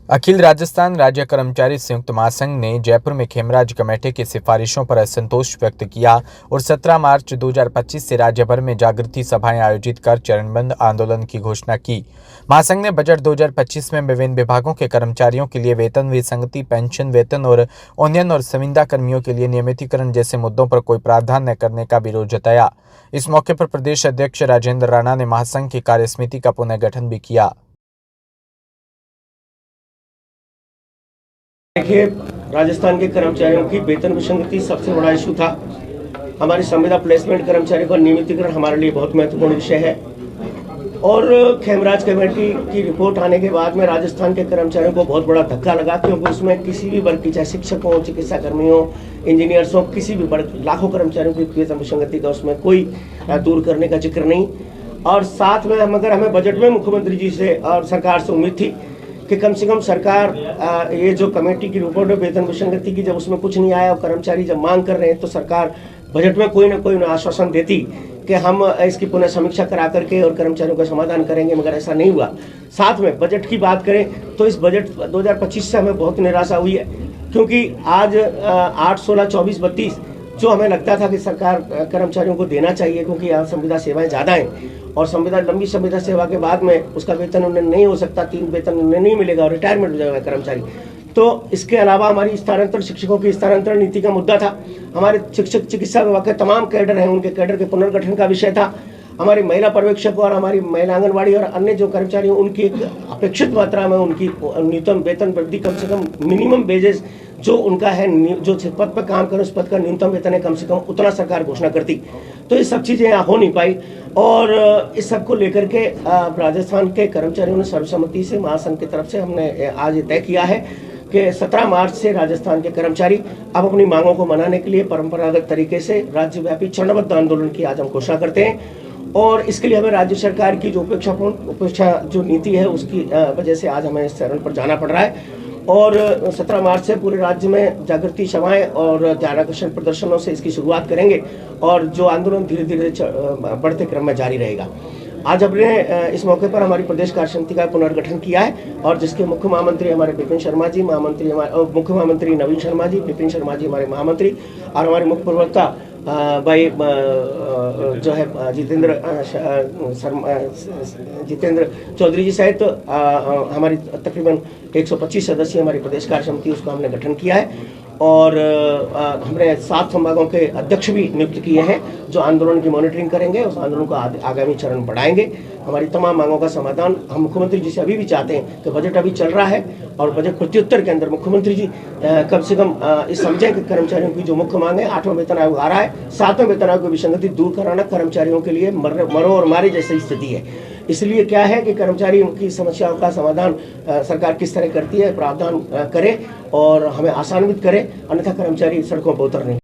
अखिल राजस्थान राज्य कर्मचारी संयुक्त महासंघ ने जयपुर में खेमराज कमेटी की सिफारिशों पर असंतोष व्यक्त किया और 17 मार्च 2025 से राज्य भर में जागृति सभाएं आयोजित कर चरणबद्ध आंदोलन की घोषणा की। महासंघ ने बजट 2025 में विभिन्न विभागों के कर्मचारियों के लिए वेतन विसंगति, पेंशन, वेतन और उन्नयन और संविदा कर्मियों के लिए नियमितीकरण जैसे मुद्दों पर कोई प्रावधान न करने का विरोध जताया। इस मौके पर प्रदेश अध्यक्ष राजेंद्र राणा ने महासंघ की कार्यसमिति का पुनर्गठन भी किया। देखिए, राजस्थान के कर्मचारियों की वेतन विसंगति सबसे बड़ा इशू था। हमारी संविदा प्लेसमेंट कर्मचारियों का नियमितीकरण हमारे लिए बहुत महत्वपूर्ण विषय है और खेमराज कमेटी की रिपोर्ट आने के बाद में राजस्थान के कर्मचारियों को बहुत बड़ा धक्का लगा, क्योंकि उसमें किसी भी वर्ग की, चाहे शिक्षक हो, चिकित्सा कर्मी हो, इंजीनियर्स हो, किसी भी वर्ग, लाखों कर्मचारियों की वेतन विसंगति का उसमें कोई दूर करने का जिक्र नहीं। और साथ में मगर हमें बजट में मुख्यमंत्री जी से और सरकार से उम्मीद थी कि कम से कम सरकार ये जो कमेटी की रिपोर्ट है वेतन विसंगति की, जब उसमें कुछ नहीं आया और कर्मचारी जब मांग कर रहे हैं तो सरकार बजट में कोई ना कोई आश्वासन देती कि हम इसकी पुनः समीक्षा करा करके और कर्मचारियों का समाधान करेंगे, मगर ऐसा नहीं हुआ। साथ में बजट की बात करें तो इस बजट 2025 से हमें बहुत निराशा हुई है, क्योंकि आज 8, 16, 24, 32 जो हमें लगता था कि सरकार कर्मचारियों को देना चाहिए, क्योंकि यहाँ संविदा सेवाएं ज़्यादा हैं और लंबी संविदा सेवा के बाद में उसका वेतन उन्हें नहीं हो सकता, 3 वेतन उन्हें नहीं मिलेगा और रिटायरमेंट हो जाएगा कर्मचारी। तो इसके अलावा हमारी स्थानांतरण, शिक्षकों की स्थानांतरण नीति का मुद्दा था। हमारे शिक्षक, चिकित्सा विभाग के तमाम कैडर हैं, उनके कैडर के पुनर्गठन का विषय था। हमारी महिला पर्यवेक्षक और हमारी महिला आंगनबाड़ी और अन्य जो कर्मचारी हैं उनकी एक अपेक्षित मात्रा में उनकी न्यूनतम वेतन वृद्धि, कम से कम मिनिमम वेजेस जो उनका है, जो पद पर काम करें उस पद का न्यूनतम वेतन है, कम से कम उतना सरकार घोषणा करती। तो ये सब चीज़ें यहाँ हो नहीं पाई और इस सब को लेकर के राजस्थान के कर्मचारियों ने सर्वसम्मति से महासंघ की तरफ से हमने आज तय किया है कि 17 मार्च से राजस्थान के कर्मचारी अब अपनी मांगों को मनाने के लिए परंपरागत तरीके से राज्यव्यापी चरणबद्ध आंदोलन की आज हम घोषणा करते हैं। और इसके लिए हमें राज्य सरकार की जो उपेक्षा जो नीति है उसकी वजह से आज हमें इस चरण पर जाना पड़ रहा है और 17 मार्च से पूरे राज्य में जागृति सभाएं और ध्यानाकर्षण प्रदर्शनों से इसकी शुरुआत करेंगे और जो आंदोलन धीरे धीरे बढ़ते क्रम में जारी रहेगा। आज हमने इस मौके पर हमारी प्रदेश कार्यसमिति का पुनर्गठन किया है और जिसके मुख्य महामंत्री हमारे विपिन शर्मा जी, मुख्य महामंत्री नवीन शर्मा जी, विपिन शर्मा जी हमारे महामंत्री और हमारे मुख्य प्रवक्ता भाई जो है जितेंद्र चौधरी जी सहित हमारी तकरीबन 125 सदस्य हमारी प्रदेश कार्य समिति, उसका हमने गठन किया है और हमने 7 संभागों के अध्यक्ष भी नियुक्त किए हैं जो आंदोलन की मॉनिटरिंग करेंगे, उस आंदोलन को आगामी चरण बढ़ाएंगे। हमारी तमाम मांगों का समाधान हम मुख्यमंत्री जी से अभी भी चाहते हैं कि बजट अभी चल रहा है और बजट प्रत्युत्तर के अंदर मुख्यमंत्री जी कम से कम इस समझें कि कर्मचारियों की जो मुख्य मांग है, 8वां वेतन आयोग आ रहा है, 7वें वेतन आयोग की विसंगति दूर कराना कर्मचारियों के लिए मरो और मारे जैसी स्थिति है। इसलिए क्या है कि कर्मचारियों की समस्याओं का समाधान सरकार किस तरह करती है, प्रावधान करे और हमें आसान्वित करे, अन्यथा कर्मचारी सड़कों पर उतर नहीं।